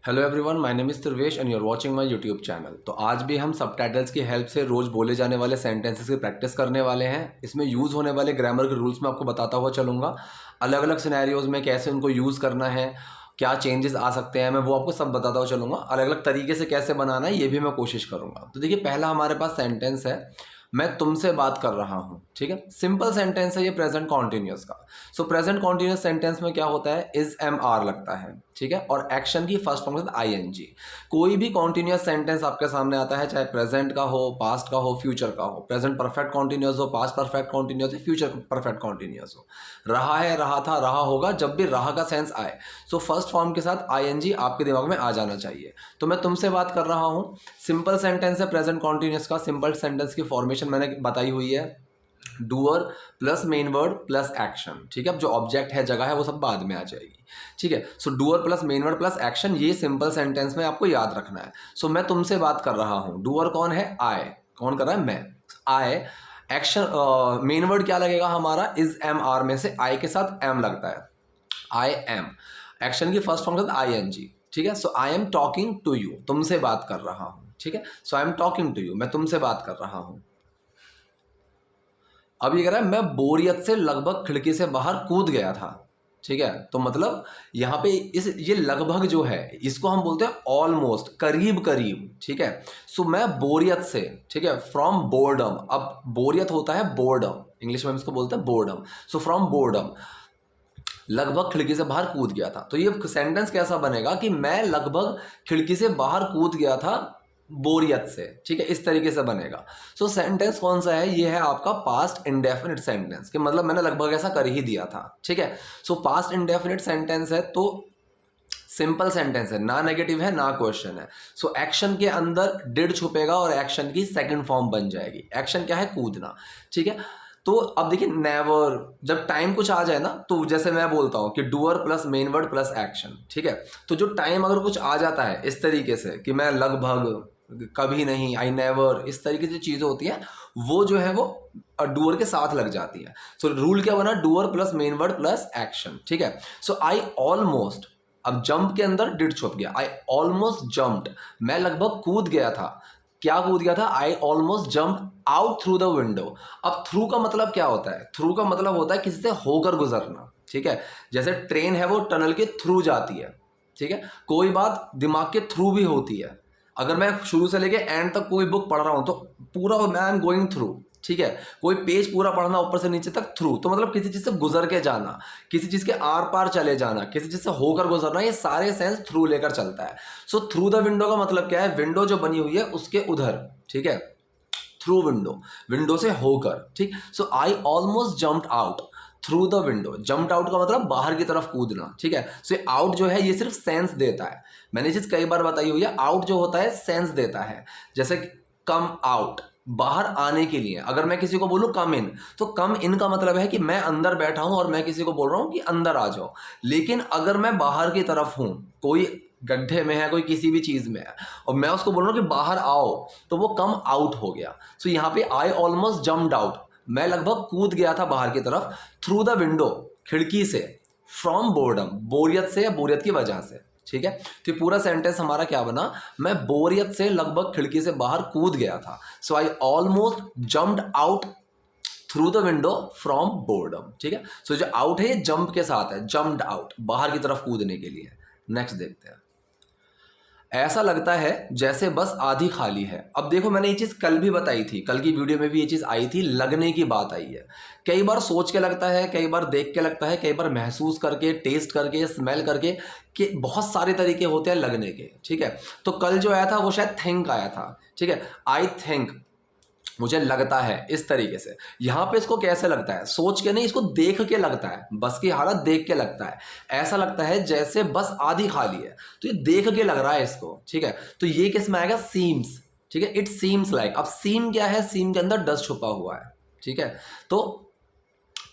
Hello everyone, my name is Dhruvesh and you are watching my YouTube channel. तो आज भी हम सबटाइटल्स की हेल्प से रोज़ बोले जाने वाले सेंटेंसेस की प्रैक्टिस करने वाले हैं। इसमें यूज़ होने वाले ग्रामर के रूल्स मैं आपको बताता हुआ चलूँगा। अलग अलग सिनेरियोज में कैसे उनको यूज़ करना है, क्या चेंजेस आ सकते हैं, मैं वो आपको सब बताता हुआ चलूँगा। अलग अलग तरीके से कैसे बनाना है ये भी मैं कोशिश करूँगा। तो देखिए, पहला हमारे पास सेंटेंस है, मैं तुमसे बात कर रहा हूँ। ठीक है, सिंपल सेंटेंस है ये प्रेजेंट कॉन्टिन्यूस का। सो प्रेजेंट कॉन्टिन्यूस सेंटेंस में क्या होता है, इज एम आर लगता है। ठीक है, और एक्शन की फर्स्ट फॉर्म होता है आई एन जी। कोई भी कॉन्टिन्यूस सेंटेंस आपके सामने आता है, चाहे प्रेजेंट का हो, पास्ट का हो, फ्यूचर का हो, प्रेजेंट परफेक्ट कॉन्टिन्यूस हो, पास्ट परफेक्ट कॉन्टिन्यूस हो, फ्यूचर परफेक्ट कॉन्टिन्यूस हो, रहा है, रहा था, रहा होगा, जब भी रहा का सेंस आए सो फर्स्ट फॉर्म के साथ आई एन जी आपके दिमाग में आ जाना चाहिए। तो मैं तुमसे बात कर रहा हूँ, सिंपल सेंटेंस है प्रेजेंट कॉन्टिन्यूस का। सिंपल सेंटेंस की फॉर्मेशन मैंने बताई हुई है, doer plus main word plus action. ठीक है, अब जो ऑब्जेक्ट है, जगह है, वो सब बाद में आ जाएगी। ठीक है, so doer plus main word plus action, ये सिंपल सेंटेंस में आपको याद रखना है। सो मैं तुमसे बात कर रहा हूं, डूअर कौन है, आई। कौन कर रहा है, मैं, आई। एक्शन मेन वर्ड क्या लगेगा हमारा, इज एम आर में से आई के साथ एम लगता है, आई एम। एक्शन की first form i n g. ठीक है, so I am talking to you, तुमसे बात कर रहा हूं। ठीक है, so I am talking to you, मैं तुमसे बात कर रहा हूं। अब ये कह रहा है, मैं बोरियत से लगभग खिड़की से बाहर कूद गया था। ठीक है, तो मतलब यहाँ पे ये लगभग जो है, इसको हम बोलते हैं ऑलमोस्ट, करीब करीब। ठीक है, सो मैं बोरियत से, ठीक है, फ्रॉम बोर्डम। अब बोरियत होता है बोर्डम, इंग्लिश में हम इसको बोलते हैं बोर्डम। सो फ्रॉम बोर्डम लगभग खिड़की से बाहर कूद गया था। तो ये सेंटेंस कैसा बनेगा कि मैं लगभग खिड़की से बाहर कूद गया था बोरियत से। ठीक है, इस तरीके से बनेगा। सो सेंटेंस कौन सा है, ये है आपका पास्ट इंडेफिनिट सेंटेंस, कि मतलब मैंने लगभग ऐसा कर ही दिया था। ठीक है, सो पास्ट इंडेफिनिट सेंटेंस है, तो सिंपल सेंटेंस है, ना नेगेटिव है ना क्वेश्चन है। सो एक्शन के अंदर डिड छुपेगा और एक्शन की सेकंड फॉर्म बन जाएगी। एक्शन क्या है, कूदना। ठीक है, तो अब देखिए, नेवर, जब टाइम कुछ आ जाए ना, तो जैसे मैं बोलता हूं कि doer plus main word plus action. ठीक है, तो जो टाइम अगर कुछ आ जाता है इस तरीके से कि मैं लगभग, कभी नहीं, आई नेवर, इस तरीके से चीजें होती हैं, वो जो है वो डूअर के साथ लग जाती है। सो रूल क्या बना, doer plus main word plus action. ठीक है, सो आई ऑलमोस्ट, अब जंप के अंदर डिड छुप गया, आई ऑलमोस्ट जंप्ड, मैं लगभग कूद गया था। क्या कूद गया था, I almost jump out through the window. अब थ्रू का मतलब क्या होता है, थ्रू का मतलब होता है किसी से होकर गुजरना। ठीक है, जैसे ट्रेन है वो टनल के थ्रू जाती है। ठीक है, कोई बात दिमाग के थ्रू भी होती है। अगर मैं शुरू से लेके एंड तक कोई बुक पढ़ रहा हूं तो पूरा मैं एम गोइंग थ्रू। ठीक है, कोई पेज पूरा पढ़ना ऊपर से नीचे तक, थ्रू, तो मतलब किसी चीज से गुजर के जाना, किसी चीज के आर पार चले जाना, किसी चीज से होकर गुजरना, ये सारे सेंस थ्रू लेकर चलता है। सो थ्रू द विंडो का मतलब क्या है, विंडो जो बनी हुई है उसके उधर। ठीक है, थ्रू विंडो, विंडो से होकर। ठीक, so I almost jumped out through the window. Jumped out का मतलब बाहर की तरफ कूदना। ठीक है, सो आउट जो है ये सिर्फ सेंस देता है, मैंने चीज कई बार बताई हुई है, आउट जो होता है सेंस देता है। जैसे कम आउट, बाहर आने के लिए। अगर मैं किसी को बोलूं कम इन, तो कम इन का मतलब है कि मैं अंदर बैठा हूं और मैं किसी को बोल रहा हूं कि अंदर आ जाओ। लेकिन अगर मैं बाहर की तरफ हूं, कोई गड्ढे में है, कोई किसी भी चीज में है, और मैं उसको बोल रहा हूं कि बाहर आओ, तो वो कम आउट हो गया। सो यहाँ पे आई ऑलमोस्ट जम्प्ड आउट, मैं लगभग कूद गया था बाहर की तरफ, थ्रू द विंडो, खिड़की से, फ्रॉम बोर्डम, बोरियत से या बोरियत की वजह से। ठीक है, तो पूरा सेंटेंस हमारा क्या बना, मैं बोरियत से लगभग खिड़की से बाहर कूद गया था। So I almost jumped out through the window from boredom. ठीक है, सो जो आउट है ये जंप के साथ है, जम्प्ड आउट, बाहर की तरफ कूदने के लिए। नेक्स्ट देखते हैं, ऐसा लगता है जैसे बस आधी खाली है। अब देखो, मैंने ये चीज़ कल भी बताई थी, कल की वीडियो में भी ये चीज़ आई थी, लगने की बात आई है। कई बार सोच के लगता है, कई बार देख के लगता है, कई बार महसूस करके, टेस्ट करके, स्मेल करके, कि बहुत सारे तरीके होते हैं लगने के। ठीक है, तो कल जो आया था वो शायद थिंक आया था। ठीक है, आई थिंक, मुझे लगता है, इस तरीके से। यहां पे इसको कैसे लगता है, सोच के नहीं, इसको देख के लगता है, बस की हालत देख के लगता है। ऐसा लगता है जैसे बस आधी खाली है, तो ये देख के लग रहा है इसको। ठीक है, तो ये किस में आएगा, सीम्स। ठीक है, इट सीम्स लाइक। अब सीम क्या है, सीम के अंदर डस्ट छुपा हुआ है। ठीक है, तो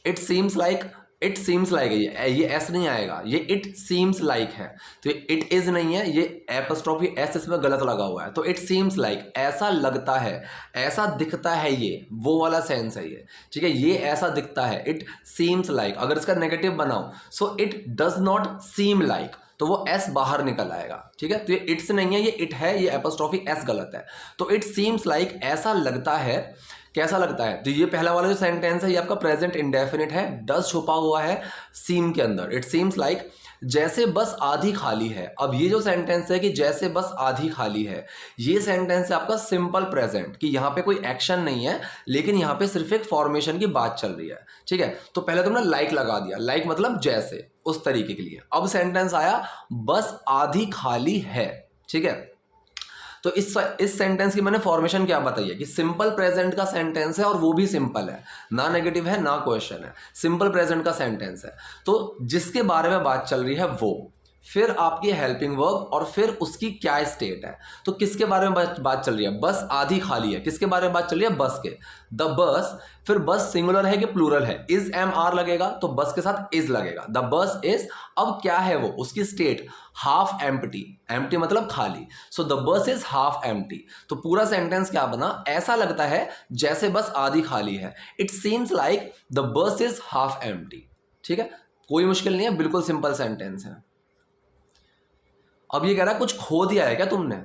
it seems like, it seems like है, ये एस नहीं आएगा, ये इट सीम्स लाइक है। तो ये इट इज नहीं है, ये एपस्ट्रॉफी एस इसमें गलत लगा हुआ है। तो इट सीम्स लाइक, ऐसा लगता है, ऐसा दिखता है, ये वो वाला सेंस है ये। ठीक है, ये ऐसा दिखता है, इट सीम्स लाइक। अगर इसका नेगेटिव बनाओ, so it does not seem like, तो वो एस बाहर निकल आएगा, ठीक है। तो ये इट्स नहीं है, ये इट है, ये एपोस्ट्रोफी एस गलत है। तो इट सीम्स लाइक, ऐसा लगता है, कैसा लगता है, तो ये पहला वाला जो सेंटेंस है ये आपका प्रेजेंट इंडेफिनिट है, डज छुपा हुआ है सीम के अंदर। इट सीम्स लाइक जैसे बस आधी खाली है। अब ये जो सेंटेंस है कि जैसे बस आधी खाली है, ये सेंटेंस है आपका सिंपल प्रेजेंट, कि यहाँ पे कोई एक्शन नहीं है लेकिन यहाँ पे सिर्फ एक फॉर्मेशन की बात चल रही है, ठीक है। तो पहले तुमने लाइक लगा दिया, लाइक मतलब जैसे, उस तरीके के लिए। अब सेंटेंस आया बस आधी खाली है, ठीक है। तो इस सेंटेंस की मैंने फॉर्मेशन क्या बताई है कि सिंपल प्रेजेंट का सेंटेंस है और वो भी सिंपल है, ना नेगेटिव है ना क्वेश्चन है, सिंपल प्रेजेंट का सेंटेंस है। तो जिसके बारे में बात चल रही है वो, फिर आपकी हेल्पिंग वर्ब और फिर उसकी क्या स्टेट है। तो किसके बारे में बात चल रही है, बस आधी खाली है, किसके बारे में बात चल रही है, बस के, द बस। फिर बस सिंगुलर है कि प्लूरल है, इज एम आर लगेगा तो बस के साथ इज लगेगा, द बस इज। अब क्या है वो, उसकी स्टेट हाफ एम्प्टी, एम्प्टी मतलब खाली, so the bus is half empty. तो पूरा सेंटेंस क्या बना, ऐसा लगता है जैसे बस आधी खाली है, it seems like the bus is half empty, ठीक है। कोई मुश्किल नहीं है, बिल्कुल सिंपल सेंटेंस है। अब ये कह रहा है कुछ खो दिया है क्या तुमने,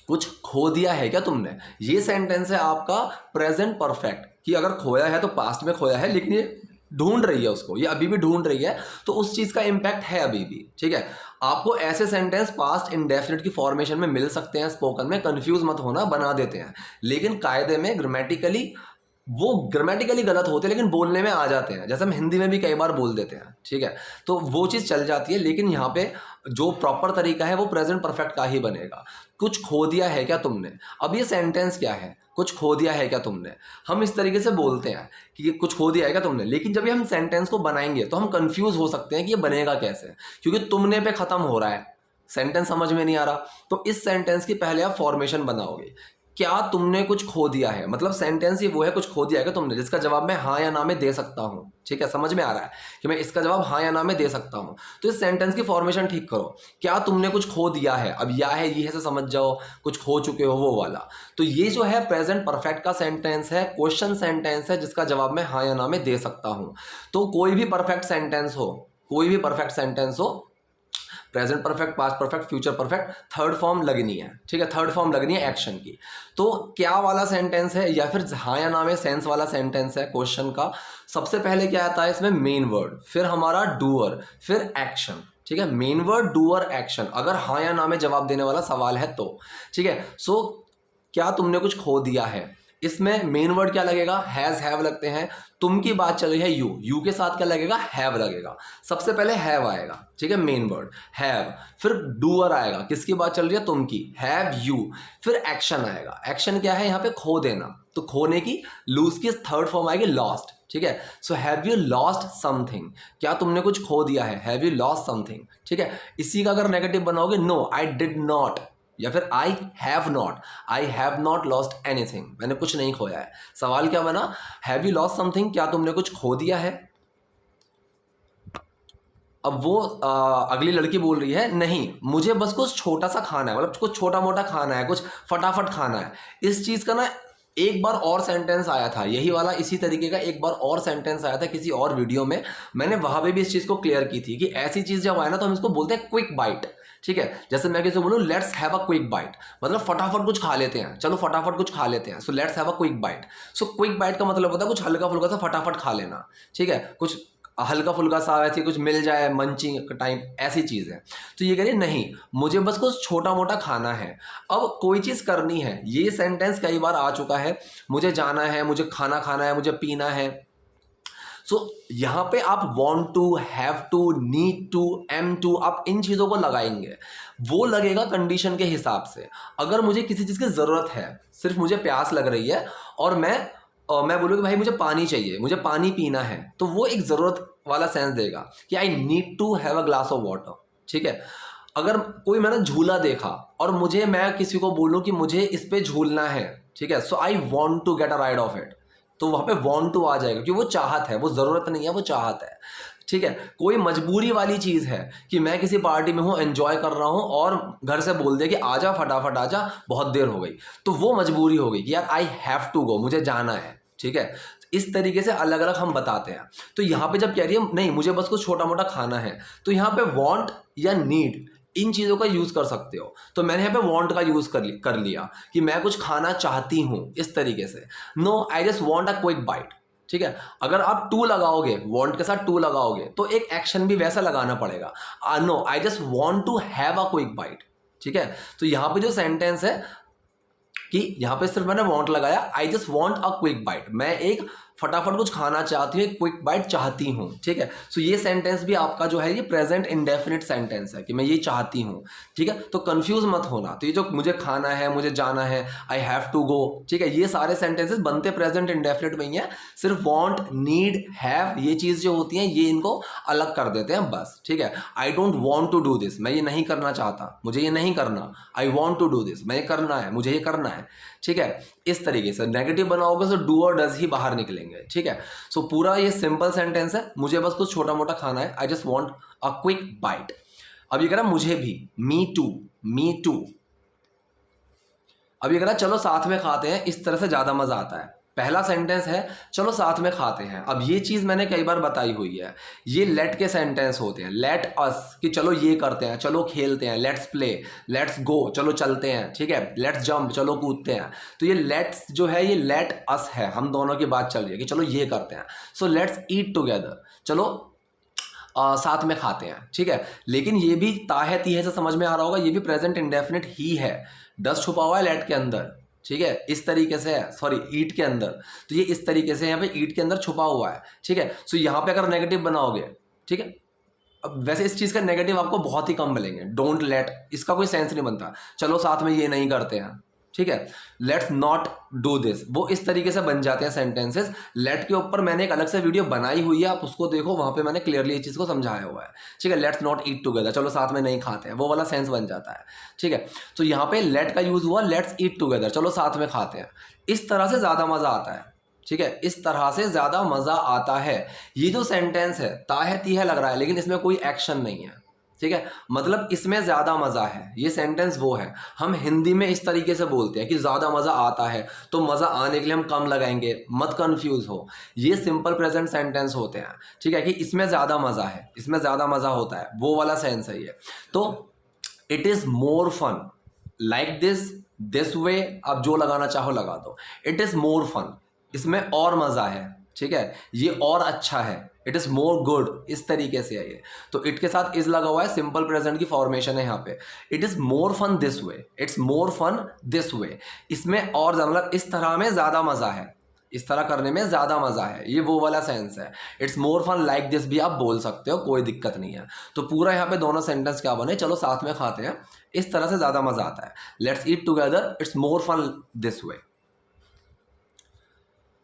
कुछ खो दिया है क्या तुमने। ये सेंटेंस है आपका प्रेजेंट परफेक्ट, कि अगर खोया है तो पास्ट में खोया है, लेकिन ये ढूंढ रही है उसको, ये अभी भी ढूंढ रही है, तो उस चीज का इंपैक्ट है अभी भी, ठीक है। आपको ऐसे सेंटेंस पास्ट इंडेफिनिट की फॉर्मेशन में मिल सकते हैं स्पोकन में, कंफ्यूज मत होना, बना देते हैं, लेकिन कायदे में ग्रामेटिकली गलत होते हैं लेकिन बोलने में आ जाते हैं, जैसे हम हिंदी में भी कई बार बोल देते हैं, ठीक है। तो वो चीज़ चल जाती है, लेकिन यहाँ पे जो प्रॉपर तरीका है वो प्रेजेंट परफेक्ट का ही बनेगा। कुछ खो दिया है क्या तुमने। अब ये सेंटेंस क्या है, कुछ खो दिया है क्या तुमने। हम इस तरीके से बोलते हैं कि कुछ खो दिया है क्या तुमने, लेकिन जब हम सेंटेंस को बनाएंगे तो हम कंफ्यूज हो सकते हैं कि ये बनेगा कैसे, क्योंकि तुमने पे खत्म हो रहा है, सेंटेंस समझ में नहीं आ रहा। तो इस सेंटेंस की पहले आप फॉर्मेशन बनाओगे, क्या तुमने कुछ खो दिया है, मतलब सेंटेंस ही वो है, कुछ खो दिया है क्या तुमने, जिसका जवाब मैं हाँ या ना में दे सकता हूँ, ठीक है। समझ में आ रहा है कि मैं इसका जवाब हाँ या ना में दे सकता हूँ। तो इस सेंटेंस की फॉर्मेशन ठीक करो, क्या तुमने कुछ खो दिया है। अब या है, ये है से समझ जाओ, कुछ खो चुके हो वो वाला। तो ये जो है प्रेजेंट परफेक्ट का सेंटेंस है, क्वेश्चन सेंटेंस है, जिसका जवाब मैं हाँ या ना में दे सकता हूँ। तो कोई भी परफेक्ट सेंटेंस हो, present perfect, past perfect, future perfect, third form लगनी है, ठीक है। थर्ड फॉर्म लगनी है एक्शन की। तो क्या वाला सेंटेंस है, या फिर हाँ या ना में सेंस वाला सेंटेंस है क्वेश्चन का। सबसे पहले क्या आता है इसमें, मेन वर्ड, फिर हमारा डूअर, फिर एक्शन, ठीक है। मेन वर्ड, डूअर, एक्शन, अगर हाँ या ना में जवाब देने वाला सवाल है तो, ठीक है। सो क्या तुमने कुछ खो दिया है, इसमें मेन वर्ड क्या लगेगा, हैज, हैव लगते हैं। तुम की बात चल रही है यू के साथ क्या लगेगा, हैव लगेगा। सबसे पहले हैव आएगा, ठीक है, मेन वर्ड हैव। फिर डूअर आएगा, किसकी बात चल रही है, तुम की, हैव यू। फिर एक्शन आएगा, एक्शन क्या है यहाँ पे, खो देना, तो खोने की, लूज की थर्ड फॉर्म आएगी लॉस्ट, ठीक है। So have you lost something, क्या तुमने कुछ खो दिया है, हैव यू लॉस्ट समथिंग, ठीक है। इसी का अगर नेगेटिव बनाओगे, नो आई डिड नॉट, या फिर I have not lost anything, मैंने कुछ नहीं खोया है। सवाल क्या बना, हैव यू लॉस्ट समथिंग, क्या तुमने कुछ खो दिया है। अब वो अगली लड़की बोल रही है, नहीं मुझे बस कुछ छोटा सा खाना है, मतलब कुछ छोटा मोटा खाना है, कुछ फटाफट खाना है। इस चीज़ का ना एक बार और सेंटेंस आया था, यही वाला, इसी तरीके का एक बार और सेंटेंस आया था किसी और वीडियो में, मैंने वहाँ पे भी इस चीज़ को क्लियर की थी कि ऐसी चीज़ जब आए ना तो हम इसको बोलते हैं क्विक बाइट, ठीक है। जैसे मैं किसी को बोलूँ let's have a quick bite, मतलब फटाफट कुछ खा लेते हैं, चलो फटाफट कुछ खा लेते हैं, so let's have a quick bite. So quick bite का मतलब होता है कुछ हल्का फुल्का सा फटाफट खा लेना, ठीक है, कुछ हल्का फुल्का सा ऐसे कुछ मिल जाए, मंचिंग टाइम, ऐसी चीज़ है। तो ये कह रही नहीं मुझे बस कुछ छोटा मोटा खाना है, अब कोई चीज़ करनी है। ये सेंटेंस कई बार आ चुका है, मुझे जाना है, मुझे खाना खाना है, मुझे पीना है। सो यहाँ पे आप want to, have to, need to, am to, आप इन चीज़ों को लगाएंगे, वो लगेगा कंडीशन के हिसाब से। अगर मुझे किसी चीज़ की ज़रूरत है, सिर्फ मुझे प्यास लग रही है और मैं बोलूँ कि भाई मुझे पानी चाहिए, मुझे पानी पीना है, तो वो एक ज़रूरत वाला सेंस देगा कि I need to have a glass of water, ठीक है। अगर कोई मैंने झूला देखा और मैं किसी को बोलूँ कि मुझे इस पर झूलना है, ठीक है, so I want to get a ride of it, तो वहाँ पे वॉन्ट टू आ जाएगा, क्योंकि वो चाहत है, वो ज़रूरत नहीं है, वो चाहत है, ठीक है। कोई मजबूरी वाली चीज़ है कि मैं किसी पार्टी में हूँ, एंजॉय कर रहा हूँ और घर से बोल दिया कि आजा फटाफट आजा, बहुत देर हो गई, तो वो मजबूरी हो गई कि यार आई हैव टू गो, मुझे जाना है, ठीक है। इस तरीके से अलग अलग हम बताते हैं। तो यहाँ पे जब कह रही है नहीं मुझे बस कुछ छोटा मोटा खाना है, तो यहाँ पे वांट या नीड इन चीज़ों का यूज़ कर सकते हो। तो मैंने यहाँ पे वांट का यूज़ कर लिया कि मैं कुछ खाना चाहती हूँ, इस तरीके से। No I just want a quick bite, ठीक है। अगर आप टू लगाओगे, वांट के साथ टू लगाओगे, तो एक एक्शन भी वैसा लगाना पड़ेगा। No I just want to have a quick bite, ठीक है। तो यहाँ पे जो सेंटेंस है कि यहाँ पे सिर्फ मैंने वांट लगाया, I just want a quick bite, मैं एक फटाफट कुछ खाना चाहती हूँ, एक क्विक बाइट चाहती हूँ, ठीक है। सो ये सेंटेंस भी आपका जो है ये प्रेजेंट इंडेफिनिट सेंटेंस है कि मैं ये चाहती हूँ, ठीक है। तो कंफ्यूज मत होना। तो ये जो मुझे खाना है, मुझे जाना है, आई हैव टू गो, ठीक है, ये सारे सेंटेंसेस बनते प्रेजेंट इंडेफिनिट में ही है। सिर्फ वांट, नीड, हैव ये चीज़ जो होती है ये इनको अलग कर देते हैं बस, ठीक है। I don't want to do this, मैं ये नहीं करना चाहता, मुझे ये नहीं करना। I want to do this, मैं ये करना है, मुझे ये करना है, ठीक है। इस तरीके से नेगेटिव बनाओगे तो डू और डज ही बाहर निकलेंगे, ठीक है। सो पूरा ये सिंपल सेंटेंस है, मुझे बस कुछ छोटा मोटा खाना है, I just want a quick bite. अब ये कह रहा मुझे भी, मी टू, मी टू। अब ये कह रहा चलो साथ में खाते हैं, इस तरह से ज़्यादा मज़ा आता है। पहला सेंटेंस है चलो साथ में खाते हैं। अब ये चीज़ मैंने कई बार बताई हुई है, ये लेट के सेंटेंस होते हैं। लेट अस कि चलो ये करते हैं, चलो खेलते हैं, लेट्स प्ले, लेट्स गो चलो चलते हैं, ठीक है, लेट्स जंप चलो कूदते हैं। तो ये लेट्स जो है ये लेट अस है, हम दोनों की बात चल रही है कि चलो ये करते हैं। सो लेट्स ईट टुगेदर, चलो साथ में खाते हैं, ठीक है। लेकिन ये भी ता है ती है से समझ में आ रहा होगा, ये भी प्रेजेंट इंडेफिनिट ही है। डस छुपा हुआ है लेट के अंदर, ठीक है, इस तरीके से है, सॉरी ईट के अंदर। तो ये इस तरीके से यहाँ पे ईट के अंदर छुपा हुआ है, ठीक है। सो यहाँ पे अगर नेगेटिव बनाओगे, ठीक है, अब वैसे इस चीज़ का नेगेटिव आपको बहुत ही कम मिलेंगे। डोंट लेट, इसका कोई सेंस नहीं बनता। चलो साथ में ये नहीं करते हैं, ठीक है। लेट्स नॉट डू दिस, वो इस तरीके से बन जाते हैं सेंटेंसेस। लेट के ऊपर मैंने एक अलग से वीडियो बनाई हुई है, आप उसको देखो, वहां पे मैंने क्लियरली इस चीज़ को समझाया हुआ है, ठीक है। लेट्स नॉट ईट टुगेदर, चलो साथ में नहीं खाते हैं, वो वाला सेंस बन जाता है, ठीक है। तो यहाँ पे लेट का यूज हुआ, लेट्स ईट टुगेदर, चलो साथ में खाते हैं। इस तरह से ज़्यादा मज़ा आता है, ठीक है, इस तरह से ज़्यादा मज़ा आता है। ये जो सेंटेंस है ता है ती है लग रहा है, लेकिन इसमें कोई एक्शन नहीं है, ठीक है, मतलब इसमें ज़्यादा मज़ा है। ये सेंटेंस वो है, हम हिंदी में इस तरीके से बोलते हैं कि ज़्यादा मज़ा आता है, तो मज़ा आने के लिए हम कम लगाएंगे, मत कंफ्यूज हो। ये सिंपल प्रेजेंट सेंटेंस होते हैं, ठीक है, कि इसमें ज़्यादा मज़ा है, इसमें ज़्यादा मज़ा होता है, वो वाला सेंस है ये। तो it is more fun like this, this way, आप जो लगाना चाहो लगा दो। इट इज़ मोर फन, इसमें और मज़ा है, ठीक है, ये और अच्छा है, इट इज़ मोर गुड, इस तरीके से है ये। तो इट के साथ इज लगा हुआ है, सिंपल प्रेजेंट की फॉर्मेशन है यहाँ पे। It is more fun this way, it's more fun this way, इसमें और मतलब इस तरह में ज़्यादा मज़ा है, इस तरह करने में ज़्यादा मज़ा है, ये वो वाला सेंस है। It's more fun like this भी आप बोल सकते हो, कोई दिक्कत नहीं है। तो पूरा यहाँ पे दोनों सेंटेंस क्या बने, चलो साथ में खाते हैं, इस तरह से ज़्यादा मज़ा आता है। Let's eat together, it's more fun this way.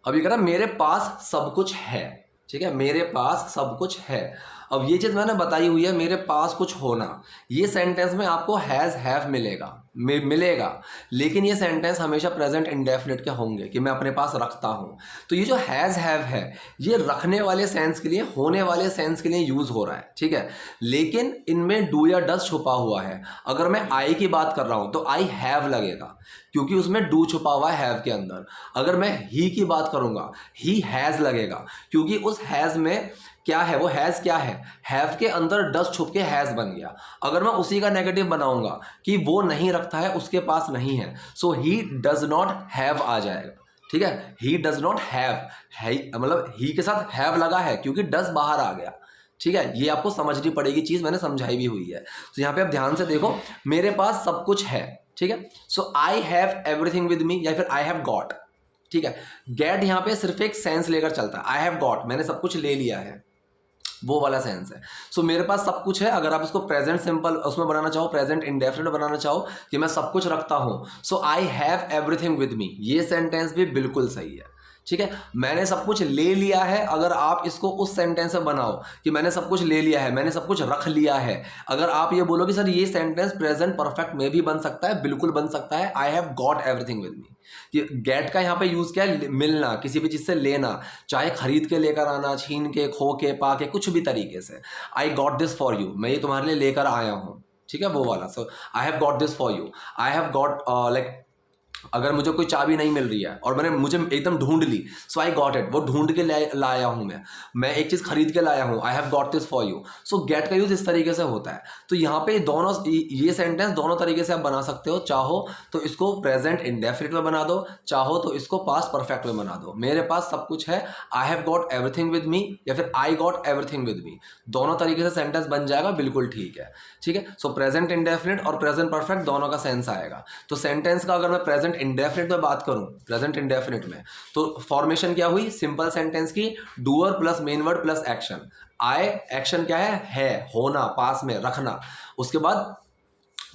अब ये कह रहा मेरे पास सब कुछ है, ठीक है, मेरे पास सब कुछ है। अब ये चीज़ मैंने बताई हुई है, मेरे पास कुछ होना, ये सेंटेंस में आपको हैज़ हैव मिलेगा, लेकिन ये सेंटेंस हमेशा प्रेजेंट इंडेफिनिट के होंगे कि मैं अपने पास रखता हूँ। तो ये जो हैज़ हैव है ये रखने वाले सेंस के लिए, होने वाले सेंस के लिए यूज़ हो रहा है, ठीक है, लेकिन इनमें डू या डज छुपा हुआ है। अगर मैं आई की बात कर रहा हूँ तो आई हैव लगेगा, क्योंकि उसमें डू छुपा हुआ है हैव के अंदर। अगर मैं ही की बात करूँगा, ही हैज़ लगेगा, क्योंकि उस हैज़ में क्या है, वो हैज़ क्या है, हैव के अंदर डज छुप के हैज़ बन गया। अगर मैं उसी का नेगेटिव बनाऊंगा कि वो नहीं रखता है, उसके पास नहीं है, सो ही डज नॉट हैव आ जाएगा, ठीक है। ही डज नॉट हैव है, मतलब ही के साथ हैव लगा है क्योंकि डज बाहर आ गया, ठीक है। ये आपको समझनी पड़ेगी, चीज़ मैंने समझाई भी हुई है। तो यहाँ पे आप ध्यान से देखो, मेरे पास सब कुछ है, ठीक है। So I have everything with me, या फिर आई हैव गॉट, ठीक है। गेट यहाँ पे सिर्फ एक सेंस लेकर चलता है, आई हैव गॉट, मैंने सब कुछ ले लिया है, वो वाला सेंस है। सो मेरे पास सब कुछ है। अगर आप इसको प्रेजेंट सिंपल उसमें बनाना चाहो, प्रेजेंट इंडेफिनिट बनाना चाहो कि मैं सब कुछ रखता हूं, so I have everything with me, ये सेंटेंस भी बिल्कुल सही है, ठीक है। मैंने सब कुछ ले लिया है, अगर आप इसको उस सेंटेंस से बनाओ कि मैंने सब कुछ ले लिया है, मैंने सब कुछ रख लिया है, अगर आप ये बोलो कि सर ये सेंटेंस प्रेजेंट परफेक्ट में भी बन सकता है, बिल्कुल बन सकता है। आई हैव गॉट एवरीथिंग विद मी, कि गेट का यहाँ पे यूज क्या है, मिलना, किसी भी चीज से लेना, चाहे खरीद के लेकर आना, छीन के, खो के, पा के, कुछ भी तरीके से। I got this for you, मैं ये तुम्हारे लिए लेकर आया हूँ, ठीक है, वो वाला। So I have got this for you, I have got like अगर मुझे कोई चाबी नहीं मिल रही है और मुझे एकदम ढूंढ ली, सो आई गॉट इट, वो ढूंढ के लाया हूं मैं एक चीज खरीद के लाया हूं, आई have got this for you. So gate का यूज इस तरीके से होता है। तो यहाँ पे दोनों ये सेंटेंस दोनों तरीके से आप बना सकते हो। चाहो तो इसको प्रेजेंट इंडेफिनिट में बना दो, चाहो तो इसको पास्ट परफेक्ट में बना दो। मेरे पास सब कुछ है, आई have got everything with me, या फिर आई गॉट एवरीथिंग विद मी, दोनों तरीके से सेंटेंस बन जाएगा, बिल्कुल ठीक है। ठीक है, सो प्रेजेंट इंडेफिनिट और प्रेजेंट परफेक्ट दोनों का सेंस आएगा। तो सेंटेंस का अगर मैं प्रेजेंट इंडेफिनिट में बात करूं, प्रेजेंट इंडेफिनिट में, तो फॉर्मेशन क्या हुई सिंपल सेंटेंस की, doer plus main word plus action. I action क्या है होना, पास में रखना, उसके बाद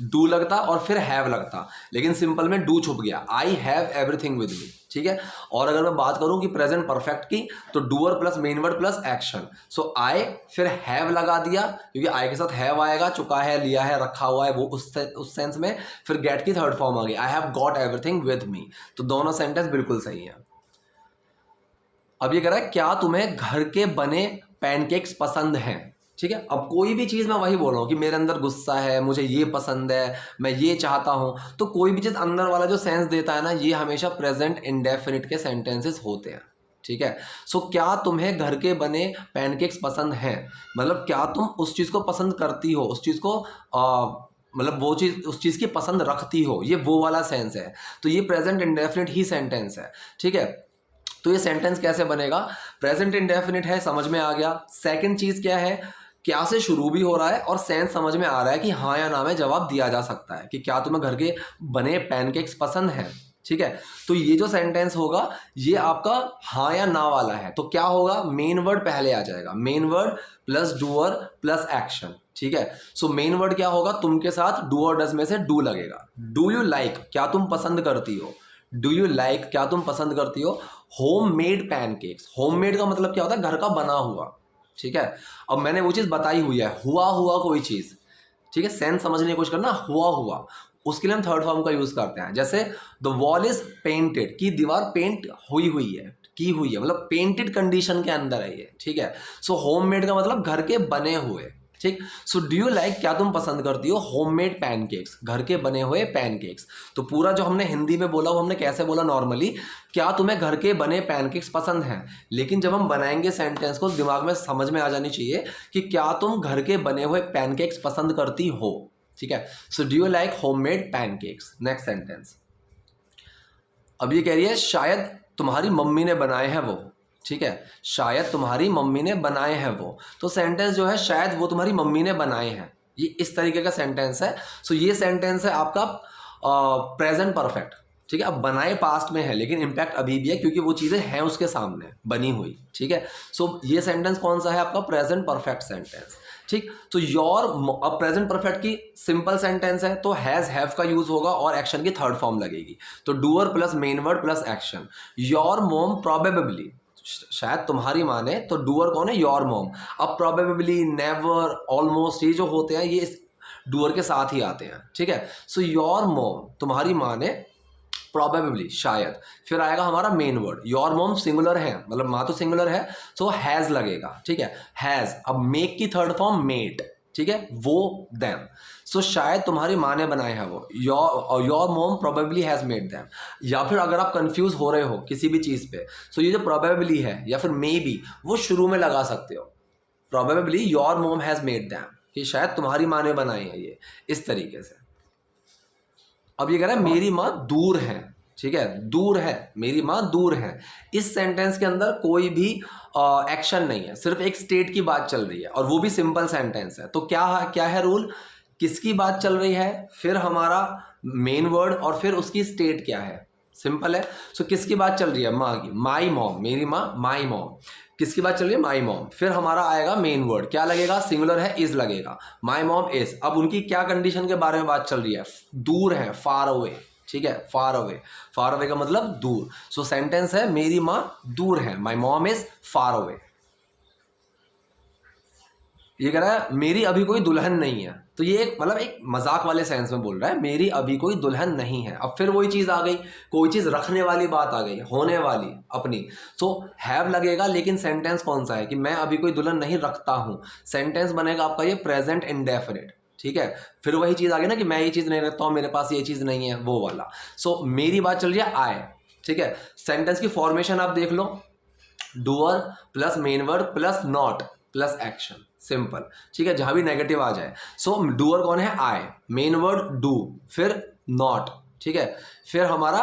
डू लगता और फिर हैव लगता, लेकिन सिंपल में डू छुप गया, आई हैव एवरीथिंग विद मी। ठीक है, और अगर मैं बात करूं कि प्रेजेंट परफेक्ट की, तो doer plus main word plus action. So I फिर हैव लगा दिया, क्योंकि आई के साथ हैव आएगा, चुका है, लिया है, रखा हुआ है, वो उस सेंस में। फिर गेट की थर्ड फॉर्म आ गई, आई हैव गॉट एवरीथिंग विद मी। तो दोनों सेंटेंस बिल्कुल सही है। अब ये कह रहा है क्या तुम्हें घर के बने पैनकेक्स पसंद हैं। ठीक है, अब कोई भी चीज़ मैं वही बोल रहा हूँ कि मेरे अंदर गुस्सा है, मुझे ये पसंद है, मैं ये चाहता हूँ, तो कोई भी चीज़ अंदर वाला जो सेंस देता है ना, ये हमेशा प्रेजेंट इंडेफिनिट के सेंटेंसेस होते हैं। ठीक है, सो क्या तुम्हें घर के बने पैनकेक्स पसंद हैं, मतलब क्या तुम उस चीज़ को पसंद करती हो, उस चीज़ को मतलब वो चीज़ उस चीज़ की पसंद रखती हो, ये वो वाला सेंस है। तो ये प्रेजेंट इंडेफिनिट ही सेंटेंस है। ठीक है, तो ये सेंटेंस कैसे बनेगा, प्रेजेंट इंडेफिनिट है, समझ में आ गया। सेकंड चीज़ क्या है, क्या से शुरू भी हो रहा है और सेंस समझ में आ रहा है कि हाँ या ना में जवाब दिया जा सकता है कि क्या तुम्हें घर के बने पैनकेक्स पसंद हैं। ठीक है, तो ये जो सेंटेंस होगा ये आपका हाँ या ना वाला है। तो क्या होगा, मेन वर्ड पहले आ जाएगा, main word plus doer plus action. ठीक है, सो मेन वर्ड क्या होगा, तुम के साथ डू और डज में से डू लगेगा। डू यू लाइक, क्या तुम पसंद करती हो, डू यू लाइक क्या तुम पसंद करती हो home made pancakes. Home made का मतलब क्या होता है, घर का बना हुआ। ठीक है, अब मैंने वो चीज़ बताई हुई है, हुआ हुआ कोई चीज़। ठीक है, सेंस समझने की कोशिश करना, हुआ हुआ, उसके लिए हम थर्ड फॉर्म का यूज़ करते हैं। जैसे द वॉल इज पेंटेड, की दीवार पेंट हुई हुई है, की हुई है, मतलब पेंटेड कंडीशन के अंदर है ये। ठीक है, सो होम मेड का मतलब घर के बने हुए। ठीक, सो डू यू लाइक क्या तुम पसंद करती हो होममेड पैनकेक्स, घर के बने हुए पैनकेक्स। तो पूरा जो हमने हिंदी में बोला वो हमने कैसे बोला नॉर्मली, क्या तुम्हें घर के बने पैनकेक्स पसंद हैं, लेकिन जब हम बनाएंगे सेंटेंस को दिमाग में समझ में आ जानी चाहिए कि क्या तुम घर के बने हुए पैनकेक्स पसंद करती हो। ठीक है, so do you like homemade pancakes. Next sentence, अब ये कह रही है शायद तुम्हारी मम्मी ने बनाए हैं वो। ठीक है, शायद तुम्हारी मम्मी ने बनाए हैं वो, तो सेंटेंस जो है शायद वो तुम्हारी मम्मी ने बनाए हैं, ये इस तरीके का सेंटेंस है। सो ये सेंटेंस है आपका प्रेजेंट परफेक्ट। ठीक है, अब बनाए पास्ट में है लेकिन इम्पैक्ट अभी भी है क्योंकि वो चीज़ें हैं उसके सामने बनी हुई। ठीक है, सो ये सेंटेंस कौन सा है आपका, प्रेजेंट परफेक्ट सेंटेंस। ठीक, तो योर, अब प्रेजेंट परफेक्ट की सिंपल सेंटेंस है तो हैज हैव का यूज होगा और एक्शन की थर्ड फॉर्म लगेगी, तो doer plus main word plus action. Your मोम प्रोबेबली, शायद तुम्हारी माँ ने, तो डूअर कौन है, योर मोम। अब प्रोबेबली, नेवर, ऑलमोस्ट, ये जो होते हैं ये इस डूअर के साथ ही आते हैं। ठीक है, सो योर मोम तुम्हारी माँ ने, प्रोबेबली शायद, फिर आएगा हमारा मेन वर्ड। योर मोम सिंगुलर है, मतलब माँ तो सिंगुलर है, सो हैज लगेगा। ठीक है, हैज। अब मेक की थर्ड फॉर्म मेड। ठीक है, वो देम, सो शायद तुम्हारी माँ ने बनाए हैं वो, योर मोम प्रोबेबली हैज मेड देम। या फिर अगर आप कंफ्यूज हो रहे हो किसी भी चीज़ पे, सो ये जो प्रोबेबली है या फिर मे बी, वो शुरू में लगा सकते हो, प्रोबेबली योर मोम हैज मेड देम, कि शायद तुम्हारी माँ ने बनाए हैं ये, इस तरीके से। अब ये कह रहा है मेरी माँ दूर है। ठीक है, दूर है, मेरी माँ दूर है। इस सेंटेंस के अंदर कोई भी एक्शन नहीं है, सिर्फ एक स्टेट की बात चल रही है और वो भी सिंपल सेंटेंस है। तो क्या है रूल, किसकी बात चल रही है, फिर हमारा मेन वर्ड और फिर उसकी स्टेट क्या है, सिंपल है। सो किसकी बात चल रही है, माँ की, माई मॉम, मेरी माँ, माई मॉम। किसकी बात चल रही है, माई मॉम, फिर हमारा आएगा मेन वर्ड, क्या लगेगा, सिंगुलर है, इज लगेगा, माई मॉम इज। अब उनकी क्या कंडीशन के बारे में बात चल रही है, दूर है, फार अवे। ठीक है, फार अवे, फार अवे का मतलब दूर। सो सेंटेंस है मेरी माँ दूर है, my mom is far away. ये कह रहा है मेरी अभी कोई दुल्हन नहीं है, तो ये एक मतलब एक मजाक वाले सेंस में बोल रहा है, मेरी अभी कोई दुल्हन नहीं है। अब फिर वही चीज़ आ गई, कोई चीज़ रखने वाली बात आ गई, होने वाली अपनी। सो हैव लगेगा, लेकिन सेंटेंस कौन सा है कि मैं अभी कोई दुल्हन नहीं रखता हूँ। सेंटेंस बनेगा आपका ये प्रेजेंट इंडेफिनिट। ठीक है। फिर वही चीज़ आ गई ना कि मैं ये चीज़ नहीं रखता हूँ, मेरे पास ये चीज़ नहीं है, वो वाला। सो मेरी बात चल रही है आई, ठीक है। सेंटेंस की फॉर्मेशन आप देख लो, doer plus main word plus not plus action, simple, ठीक है, जहां भी नेगेटिव आ जाए। सो डूअर कौन है? आई, मेन वर्ड डू, फिर नॉट, ठीक है, फिर हमारा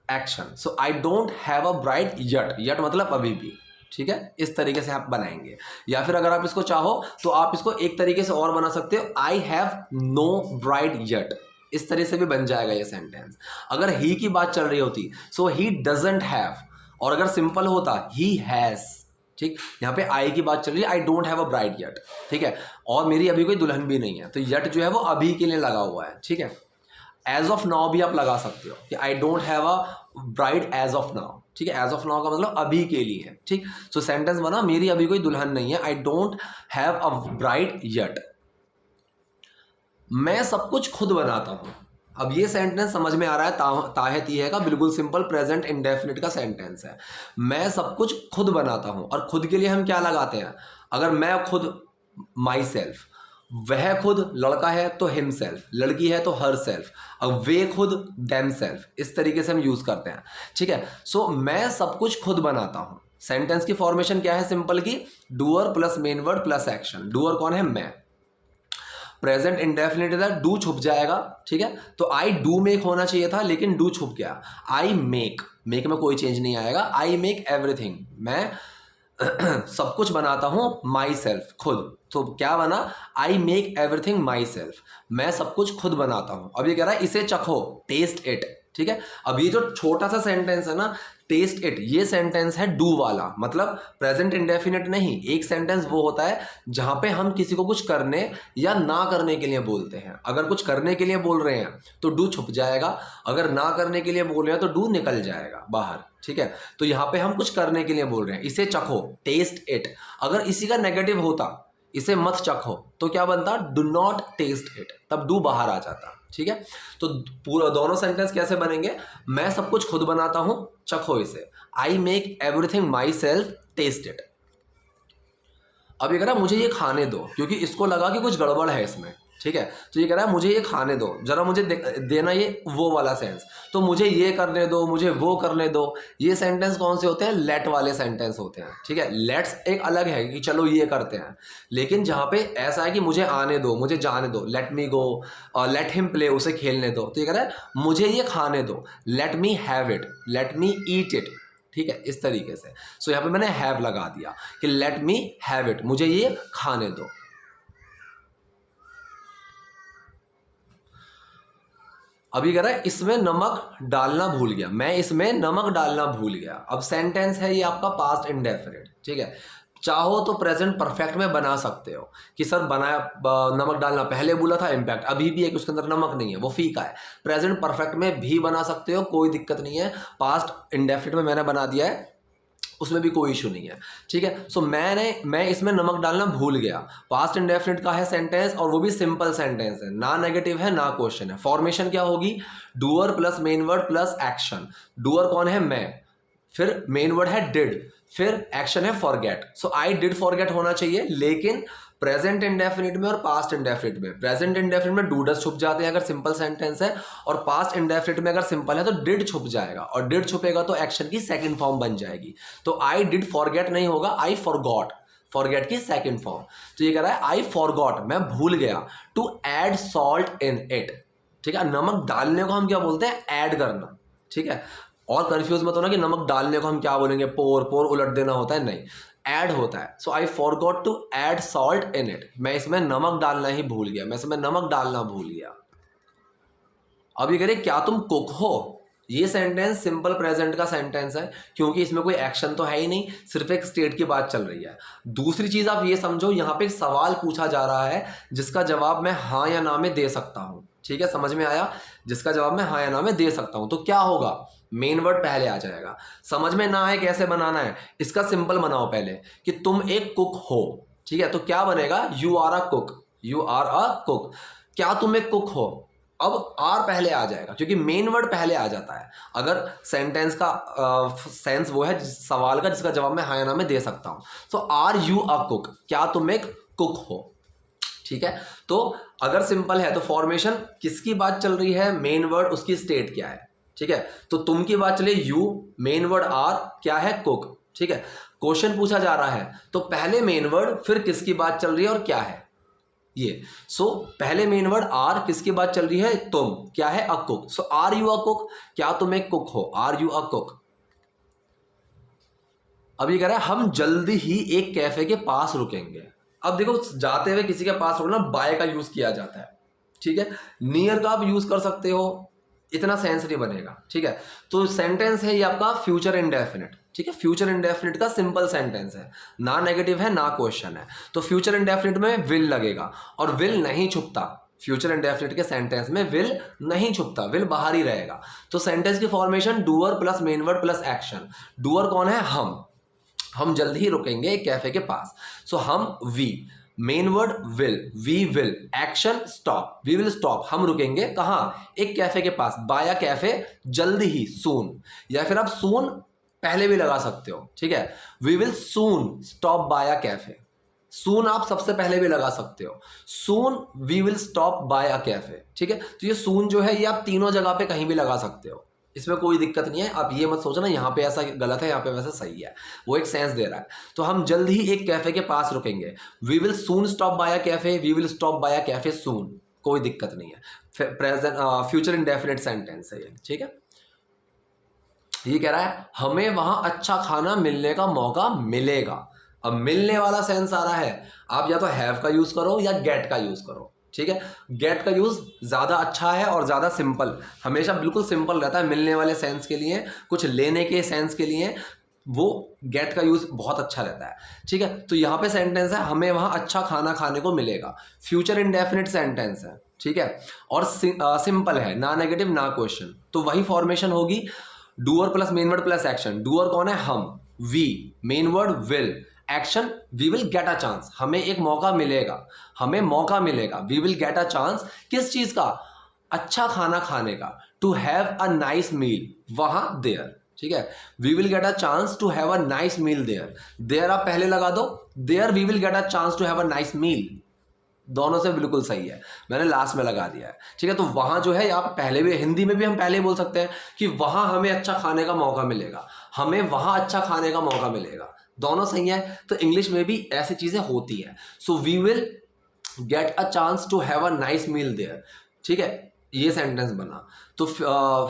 action. So I don't have a bride yet, yet मतलब अभी भी, ठीक है। इस तरीके से आप बनाएंगे। या फिर अगर आप इसको चाहो तो आप इसको एक तरीके से और बना सकते हो, I have no bride yet, इस तरह से भी बन जाएगा ये सेंटेंस। अगर ही की बात चल रही होती सो ही डजंट हैव, और अगर सिंपल होता ही हैज, ठीक। यहाँ पे आई की बात चल रही है, I don't have a bride yet, ठीक है, और मेरी अभी कोई दुल्हन भी नहीं है, तो यट जो है वो अभी के लिए लगा हुआ है, ठीक है। एज ऑफ नाउ भी आप लगा सकते हो कि I don't have a bride as of now, ठीक है। एज ऑफ नाउ का मतलब अभी के लिए है, ठीक। सो सेंटेंस बना, मेरी अभी कोई दुल्हन नहीं है, I don't have a bride yet. मैं सब कुछ खुद बनाता हूं। अब ये सेंटेंस समझ में आ रहा है, ताहे तीहे का बिल्कुल सिंपल प्रेजेंट इंडेफिनिट का सेंटेंस है। मैं सब कुछ खुद बनाता हूं, और खुद के लिए हम क्या लगाते हैं? अगर मैं खुद, माई सेल्फ, वह खुद लड़का है तो हिम सेल्फ, लड़की है तो हर सेल्फ, अब वे खुद देम सेल्फ, इस तरीके से हम यूज करते हैं, ठीक है। सो मैं सब कुछ खुद बनाता हूं। सेंटेंस की फॉर्मेशन क्या है सिंपल की? Doer plus main word plus action. Doer कौन है? मैं। प्रेजेंट इंडेफिनिट था, डू छुप जाएगा, ठीक है। तो आई डू मेक होना चाहिए था, लेकिन डू छुप गया। आई मेक, मेक में कोई चेंज नहीं आएगा। आई मेक एवरीथिंग, मैं सब कुछ बनाता हूं माई सेल्फ, खुद। तो क्या बना? आई मेक एवरीथिंग माई सेल्फ, मैं सब कुछ खुद बनाता हूं। अब ये कह रहा है इसे चखो, टेस्ट इट, ठीक है। अब ये जो छोटा सा सेंटेंस है ना, टेस्ट इट, ये सेंटेंस है डू वाला, मतलब प्रेजेंट इंडेफिनिट नहीं। एक सेंटेंस वो होता है जहां पे हम किसी को कुछ करने या ना करने के लिए बोलते हैं। अगर कुछ करने के लिए बोल रहे हैं तो डू छुप जाएगा, अगर ना करने के लिए बोल रहे हैं तो डू निकल जाएगा बाहर, ठीक है। तो यहाँ पे हम कुछ करने के लिए बोल रहे हैं, इसे चखो, टेस्ट इट। अगर इसी का नेगेटिव होता, इसे मत चखो, तो क्या बनता? डू नॉट टेस्ट इट, तब डू बाहर आ जाता, ठीक है। तो पूरा दोनों सेंटेंस कैसे बनेंगे? मैं सब कुछ खुद बनाता हूं, चखो इसे। I make everything myself, taste it. अब ये कह रहा है मुझे ये खाने दो, क्योंकि इसको लगा कि कुछ गड़बड़ है इसमें, ठीक है। तो ये कह रहा है मुझे ये खाने दो, जरा मुझे देना ये वो वाला सेंस, तो मुझे ये करने दो, मुझे वो करने दो। ये सेंटेंस कौन से होते हैं? लेट वाले सेंटेंस होते हैं, ठीक है। लेट्स एक अलग है कि चलो ये करते हैं, लेकिन जहाँ पे ऐसा है कि मुझे आने दो, मुझे जाने दो, लेट मी गो, लेट हिम प्ले, उसे खेलने दो। तो ये कह रहा है मुझे ये खाने दो, let me have it, let me eat it, ठीक है, इस तरीके से। सो यहाँ पे मैंने हैव लगा दिया कि लेट मी हैव इट, मुझे ये खाने दो। अभी कह रहा है इसमें नमक डालना भूल गया, मैं इसमें नमक डालना भूल गया। अब सेंटेंस है ये आपका पास्ट इंडेफिनिट, ठीक है। चाहो तो प्रेजेंट परफेक्ट में बना सकते हो कि सर बनाया, नमक डालना पहले बोला था, इम्पैक्ट अभी भी है कि उसके अंदर नमक नहीं है, वो फीका है। प्रेजेंट परफेक्ट में भी बना सकते हो, कोई दिक्कत नहीं है। पास्ट इंडेफिनिट में मैंने बना दिया है, उसमें भी कोई इशू नहीं है, ठीक है। सो मैं इसमें नमक डालना भूल गया, पास्ट इंडेफिनिट का है सेंटेंस, और वो भी सिंपल सेंटेंस है, ना नेगेटिव है ना क्वेश्चन है। फॉर्मेशन क्या होगी? Doer plus main word plus action. Doer कौन है? मैं, फिर मेन वर्ड है डिड, फिर एक्शन है forget. So I did forget होना चाहिए, लेकिन प्रेजेंट इंडेफिनिट में और पास्ट इंडेफिनिट में, प्रेजेंट इंडेफिनिट में डू डज छुप जाते हैं अगर सिंपल सेंटेंस है, और पास्ट इंडेफिनिट में अगर सिंपल है तो डिड छुप जाएगा, और डिड छुपेगा तो एक्शन की सेकंड फॉर्म बन जाएगी। तो आई डिड फॉरगेट नहीं होगा, आई फॉरगॉट, फॉरगेट की सेकंड फॉर्म। तो ये कह रहा है आई फॉरगॉट, मैं भूल गया, to add salt in it, ठीक है। नमक डालने को हम क्या बोलते हैं? ऐड करना, ठीक है। और कंफ्यूज मत होना कि नमक डालने को हम क्या बोलेंगे? पोर, पोर उलट देना होता है, नहीं, ऐड होता है। So I forgot to add salt in it, मैं इसमें नमक डालना ही भूल गया, मैं इसमें नमक डालना भूल गया। अब ये कह रहे क्या तुम कुक हो? ये सेंटेंस सिंपल प्रेजेंट का सेंटेंस है, क्योंकि इसमें कोई एक्शन तो है ही नहीं, सिर्फ एक स्टेट की बात चल रही है। दूसरी चीज आप ये समझो, यहाँ पे एक सवाल पूछा जा रहा है जिसका जवाब मैं हाँ या ना में दे सकता हूँ, ठीक है, समझ में आया? जिसका जवाब मैं हाँ या ना में दे सकता हूँ, तो क्या होगा? मेन वर्ड पहले आ जाएगा। समझ में ना आए कैसे बनाना है, इसका सिंपल बनाओ पहले कि तुम एक कुक हो, ठीक है। तो क्या बनेगा? You are a cook, you are a cook. क्या तुम एक कुक हो? अब आर पहले आ जाएगा, क्योंकि मेन वर्ड पहले आ जाता है अगर सेंटेंस का सेंस वो है सवाल का जिसका जवाब मैं हाँ या ना में दे सकता हूं। सो आर यू अ कुक, क्या तुम एक कुक हो, ठीक ठीक है। तो अगर सिंपल है तो फॉर्मेशन किसकी बात चल रही है, मेन वर्ड, उसकी स्टेट क्या है, ठीक है। तो तुम की बात चले यू, मेन वर्ड आर, क्या है, कुक, ठीक है। क्वेश्चन पूछा जा रहा है तो पहले मेन वर्ड, फिर किसकी बात चल रही है और क्या है ये। सो पहले मेन वर्ड आर, किसकी बात चल रही है, तुम, क्या है, a cook. So are you a cook, क्या तुम एक कुक हो, आर यू अ कुक। अब ये कह रहा है हम जल्दी ही एक कैफे के पास रुकेंगे। अब देखो जाते हुए किसी के पास रुकना, बाय का यूज किया जाता है, ठीक है। नियर का आप यूज कर सकते हो, इतना सेंस नहीं बनेगा, ठीक है। तो सेंटेंस है ये आपका फ्यूचर इंडेफिनिट, ठीक है। फ्यूचर इंडेफिनिट का सिंपल सेंटेंस है, ना नेगेटिव है ना क्वेश्चन है। तो फ्यूचर इंडेफिनिट में विल लगेगा, और विल नहीं छुपता, फ्यूचर इंडेफिनिट के सेंटेंस में विल नहीं छुपता, विल बाहर ही रहेगा। तो सेंटेंस की formation doer plus main word plus action. Doer कौन है, हम जल्द ही रुकेंगे एक कैफे के पास। सो हम, we, main word will, we will, action stop, we will stop, हम रुकेंगे कहाँ, एक कैफे के पास, बाय अ कैफे, जल्द ही, सून। या फिर आप सून पहले भी लगा सकते हो, ठीक है। We will soon stop by a cafe, soon आप सबसे पहले भी लगा सकते हो, soon we will stop by a cafe, ठीक है। तो ये सून जो है ये आप तीनों जगह पे कहीं भी लगा सकते हो, इसमें कोई दिक्कत नहीं है। आप ये मत सोचना यहाँ पे ऐसा गलत है, यहाँ पे वैसा सही है, वो एक सेंस दे रहा है। तो हम जल्द ही एक कैफे के पास रुकेंगे, we will soon stop by a cafe, we will stop by a cafe soon, कोई दिक्कत नहीं है। प्रेजेंट फ्यूचर इंडेफिनिट सेंटेंस है ये, ठीक है। ये कह रहा है हमें वहां अच्छा खाना मिलने का मौका मिलेगा। अब मिलने वाला सेंस आ रहा है, आप या तो हैव का यूज करो या गेट का यूज करो, ठीक है। गेट का यूज ज्यादा अच्छा है और ज्यादा सिंपल, हमेशा बिल्कुल सिंपल रहता है मिलने वाले सेंस के लिए, कुछ लेने के सेंस के लिए वो गेट का यूज बहुत अच्छा रहता है, ठीक है। तो यहाँ पे सेंटेंस है हमें वहां अच्छा खाना खाने को मिलेगा, फ्यूचर इंडेफिनिट सेंटेंस है, ठीक है। और सिंपल है, ना नेगेटिव ना क्वेश्चन। तो वही फॉर्मेशन होगी, doer plus main word plus action. Doer कौन है, हम, we, main word will, action we will get a chance, हमें एक मौका मिलेगा, हमें मौका मिलेगा, we will get a chance, किस चीज का, अच्छा खाना खाने का, to have a nice meal, वहां, देयर, ठीक है। We will get a chance to have a nice meal there, there आप पहले लगा दो, there we will get a chance to have a nice meal, दोनों से बिल्कुल सही है, मैंने लास्ट में लगा दिया है, ठीक है। तो वहां जो है आप पहले भी, हिंदी में भी हम पहले बोल सकते हैं कि वहां हमें अच्छा खाने का मौका मिलेगा, हमें वहां अच्छा खाने का मौका मिलेगा, दोनों सही है। तो इंग्लिश में भी ऐसी चीजें होती हैं। So we will get a chance to have a nice meal there, ठीक है, ये सेंटेंस बना। तो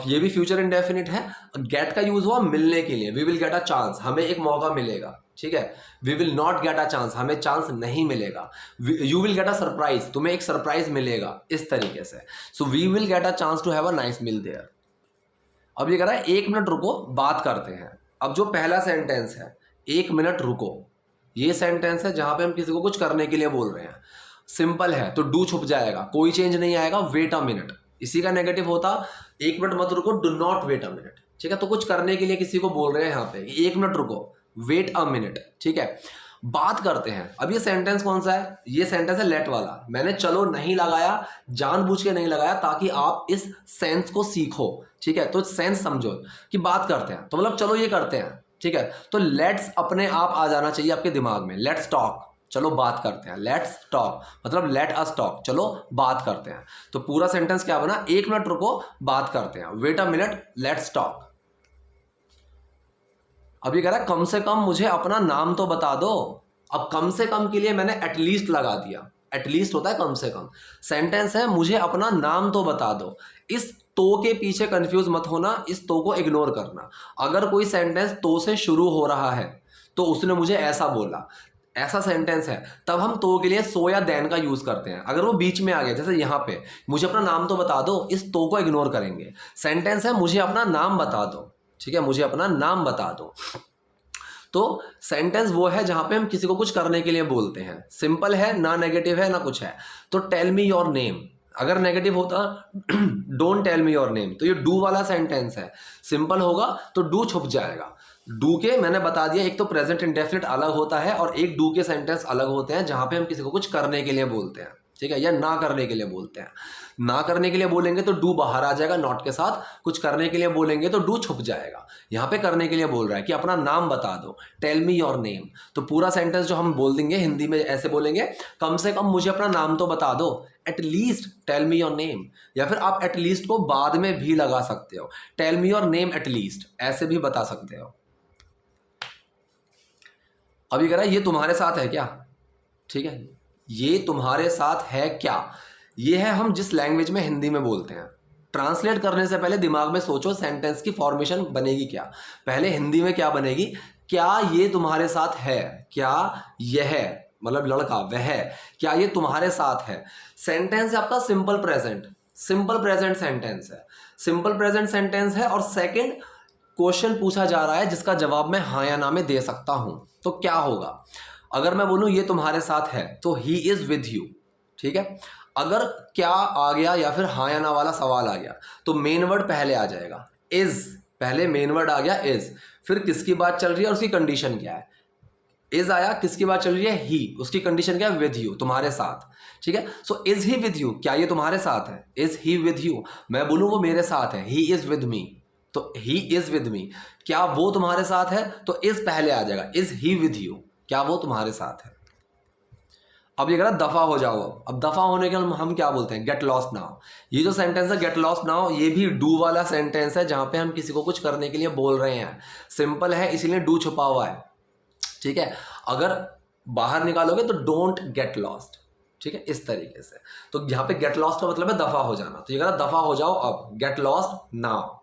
ये भी फ्यूचर इंडेफिनिट है। गेट का यूज हुआ मिलने के लिए, we will get a chance, हमें एक मौका मिलेगा, ठीक है। We will not get a chance, हमें चांस नहीं मिलेगा। You will get a surprise, तुम्हें एक सरप्राइज मिलेगा, इस तरीके से। So we will get a chance to have a nice meal there. अब ये कह रहा है 1 मिनट रुको बात करते हैं। अब जो पहला सेंटेंस है 1 मिनट रुको, ये सेंटेंस है जहां पे हम किसी को कुछ करने के लिए बोल रहे हैं, सिंपल है, तो डू छुप जाएगा, कोई चेंज नहीं आएगा, वेट अ मिनट, इसी का नेगेटिव होता 1 मिनट मत रुको, do not wait a minute, ठीक है। तो कुछ करने के लिए किसी को बोल रहे हैं यहाँ पे 1 मिनट रुको, वेट अ मिनट, ठीक है। बात करते हैं। अब ये सेंटेंस कौन सा है, ये सेंटेंस है लेट वाला, मैंने चलो नहीं लगाया, जानबूझ के नहीं लगाया ताकि आप इस सेंस को सीखो, ठीक है। तो सेंस समझो कि बात करते हैं, तो मतलब चलो ये करते हैं, ठीक है। तो लेट्स अपने आप आ जाना चाहिए आपके दिमाग में, लेट्स टॉक, चलो बात करते हैं, लेट्स टॉक मतलब लेट अस टॉक, चलो बात करते हैं। तो पूरा सेंटेंस क्या बना, 1 मिनट रुको बात करते हैं, wait a minute let's talk. अभी कह रहा है कम से कम मुझे अपना नाम तो बता दो। अब कम से कम के लिए मैंने एटलीस्ट लगा दिया, एटलीस्ट होता है कम से कम। सेंटेंस है मुझे अपना नाम तो बता दो, इस तो के पीछे कंफ्यूज मत होना, इस तो को इग्नोर करना। अगर कोई सेंटेंस तो से शुरू हो रहा है तो उसने मुझे ऐसा बोला, ऐसा सेंटेंस है, तब हम तो के लिए सो या देन का यूज करते हैं। अगर वो बीच में आ गया, जैसे यहाँ पे मुझे अपना नाम तो बता दो, इस तो को इग्नोर करेंगे। सेंटेंस है मुझे अपना नाम बता दो, ठीक है, मुझे अपना नाम बता दो। तो सेंटेंस वो है जहां पे हम किसी को कुछ करने के लिए बोलते हैं, सिंपल है, ना नेगेटिव है ना कुछ है। तो टेल मी योर नेम, अगर नेगेटिव होता don't tell me your name, तो ये डू वाला सेंटेंस है, सिंपल होगा तो डू छुप जाएगा। डू के मैंने बता दिया, एक तो प्रेजेंट इंडेफिनिट अलग होता है और एक डू के सेंटेंस अलग होते हैं जहां पे हम किसी को कुछ करने के लिए बोलते हैं, ठीक है, या ना करने के लिए बोलते हैं। ना करने के लिए बोलेंगे तो डू बाहर आ जाएगा नॉट के साथ, कुछ करने के लिए बोलेंगे तो डू छुप जाएगा। यहाँ पे करने के लिए बोल रहा है कि अपना नाम बता दो, टेल मी योर नेम। तो पूरा सेंटेंस जो हम बोल देंगे हिंदी में ऐसे बोलेंगे, कम से कम मुझे अपना नाम तो बता दो, at least tell me your name. या फिर आप एटलीस्ट को बाद में भी लगा सकते हो, tell me your name at least, ऐसे भी बता सकते हो। अभी कह रहा है ये तुम्हारे साथ है क्या, ठीक है, ये तुम्हारे साथ है क्या, ये है हम जिस लैंग्वेज में हिंदी में बोलते हैं। ट्रांसलेट करने से पहले दिमाग में सोचो सेंटेंस की फॉर्मेशन बनेगी क्या। पहले हिंदी में क्या बनेगी, क्या ये तुम्हारे साथ है, क्या यह मतलब लड़का वह, क्या ये तुम्हारे साथ है। सेंटेंस है आपका simple present, simple present sentence है, सिंपल प्रेजेंट सेंटेंस है। और सेकंड क्वेश्चन पूछा जा रहा है जिसका जवाब मैं हाँ या ना में दे सकता हूं। तो क्या होगा, अगर मैं बोलूं ये तुम्हारे साथ है तो ही इज विद यू, ठीक है। अगर क्या आ गया या फिर हाँ या ना वाला सवाल आ गया तो मेन वर्ड पहले आ जाएगा, इज, पहले मेन वर्ड आ गया इज, फिर किसकी बात चल रही है और उसकी कंडीशन क्या है। इज आया, किसकी बात चल रही है, ही, उसकी कंडीशन क्या है, विद यू, तुम्हारे साथ, ठीक है। So is he with you, क्या ये तुम्हारे साथ है, इज ही विद यू। मैं बोलूं वो मेरे साथ है, ही इज विद मी, तो ही इज विद मी। क्या वो तुम्हारे साथ है, तो इज पहले आ जाएगा, इज ही विद यू, क्या वो तुम्हारे साथ है। अब ये कह रहा दफा हो जाओ। अब दफा होने के हम क्या बोलते हैं, गेट लॉस्ट नाउ। ये जो सेंटेंस है गेट लॉस्ट नाउ, ये भी डू वाला सेंटेंस है जहां पे हम किसी को कुछ करने के लिए बोल रहे हैं। सिंपल है इसीलिए डू छुपा हुआ है, ठीक है। अगर बाहर निकालोगे तो डोंट गेट लॉस्ट, ठीक है, इस तरीके से। तो यहाँ पे गेट लॉस्ट का मतलब है दफा हो जाना। तो ये कह रहा दफा हो जाओ अब, गेट लॉस्ट नाउ।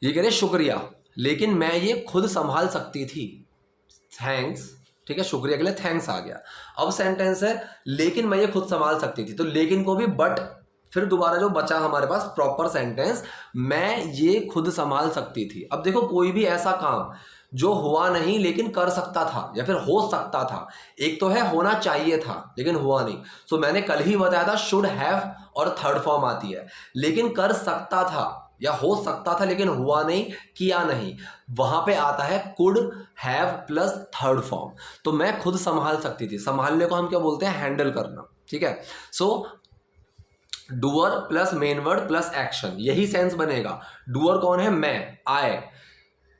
ये कह रहे शुक्रिया लेकिन मैं ये खुद संभाल सकती थी, थैंक्स, ठीक है, शुक्रिया के लिए थैंक्स आ गया। अब सेंटेंस है लेकिन मैं ये खुद संभाल सकती थी, तो लेकिन को भी बट, फिर दोबारा जो बचा हमारे पास प्रॉपर सेंटेंस, मैं ये खुद संभाल सकती थी। अब देखो कोई भी ऐसा काम जो हुआ नहीं लेकिन कर सकता था या फिर हो सकता था, एक तो है होना चाहिए था लेकिन हुआ नहीं। सो मैंने कल ही बताया था शुड हैव और थर्ड फॉर्म आती है, लेकिन कर सकता था या हो सकता था लेकिन हुआ नहीं, किया नहीं, वहां पे आता है could have plus third form. तो मैं खुद संभाल सकती थी, संभालने को हम क्या बोलते हैं, हैंडल करना, ठीक है। So doer plus main word plus action, यही सेंस बनेगा। डूअर कौन है, मैं, आई,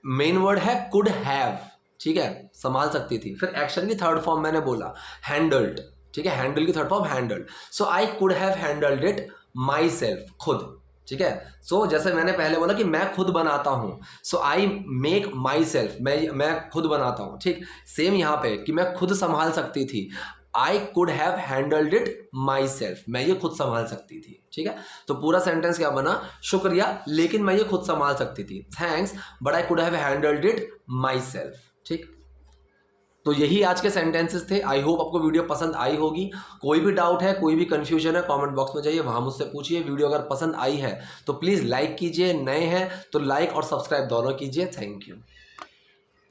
मेन वर्ड है कुड हैव, ठीक है, संभाल सकती थी। फिर एक्शन की थर्ड फॉर्म मैंने बोला हैंडल्ड, ठीक है, हैंडल की third form handled. So I could have handled it my self, खुद, ठीक है। सो जैसे मैंने पहले बोला कि मैं खुद बनाता हूं, so I make my self, मैं खुद बनाता हूं, ठीक। सेम यहां पे कि मैं खुद संभाल सकती थी, I could have handled it my self, मैं ये खुद संभाल सकती थी, ठीक है। तो पूरा सेंटेंस क्या बना, शुक्रिया लेकिन मैं ये खुद संभाल सकती थी, thanks but I could have handled it my self, ठीक। तो यही आज के सेंटेंसेस थे। आई होप आपको वीडियो पसंद आई होगी। कोई भी डाउट है, कोई भी कंफ्यूजन है, कमेंट बॉक्स में जाइए, वहां मुझसे पूछिए। वीडियो अगर पसंद आई है तो प्लीज़ लाइक कीजिए, नए हैं तो लाइक और सब्सक्राइब दोनों कीजिए। Thank you.